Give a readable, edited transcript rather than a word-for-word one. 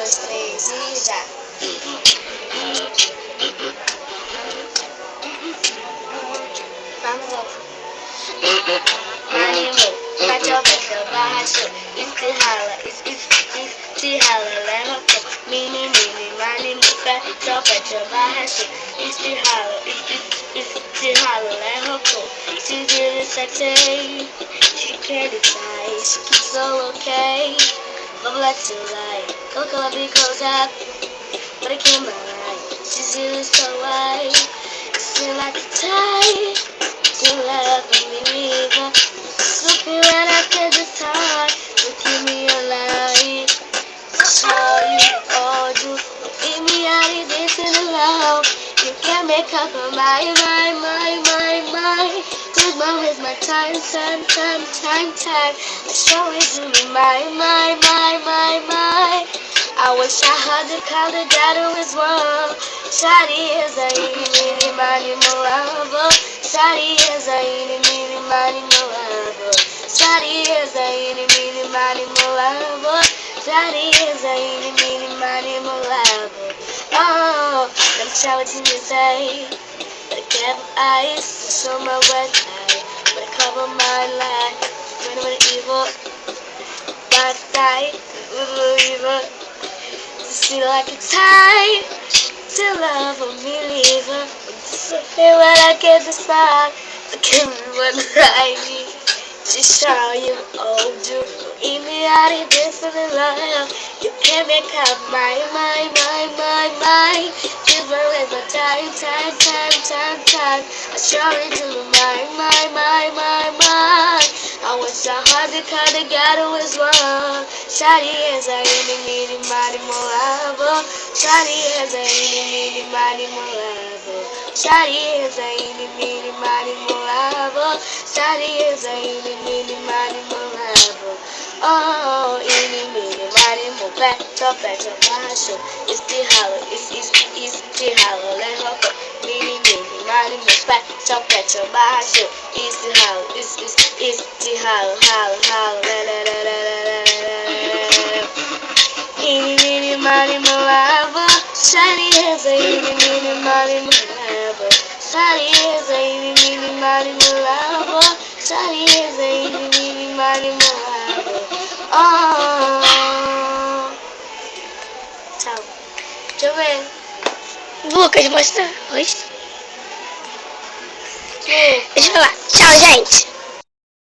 dois, três e já. Vamos lá. Animo, bate baixo, espirrala, espirrala, leva pro mini, animo, bate baixo, espirrala, espirrala, leva pro se vira sexy, she can't decide, she keeps all okay, but let's do light, go be close up, but I can't lie, she's really so white, feel like a tie. To love me, leave Looking when I can decide to keep me alive. How you all do, leave me out of this in the love. You can't make up my Good mom is my time. I show it to me, my. I wish I had the kind of dad who is one. Shawty is a eeny, money, more. Shawty is a eeny, money, more. Shawty is a eeny, money, more. Shawty is a eeny, money, more. Oh, I'm showing to me say, but I kept eyes to show my wet eye. But I cover my life when I'm evil. Bad side, evil. Feel like it's time to love or me leave her. Feel when I get the spot, I can't run right me. Just show you old you. Eat me out of this and the love. You can't make up my. Give her with my time. I show it to my. I wish I had the kind of God who is one. Shawty is a eeny, money, more. Shawty is a eeny, money, more. Shawty is a eeny, money, more. Shawty is a eeny, money, more. Oh, eeny, money, more. Back up, bash. It's the hollow, it's the hollow. Let her go. Eeny, money, more. Back up, bash. It's the hollow, it's the hollow. Eeny, money, more. Shawty is a eeny, money, more. Shawty is a eeny, money, more. Shawty is a eeny, money, more. Oh, tchau. Deixa eu ver. Lucas, mostra. Oi. Lucas. Deixa eu falar. Tchau, gente.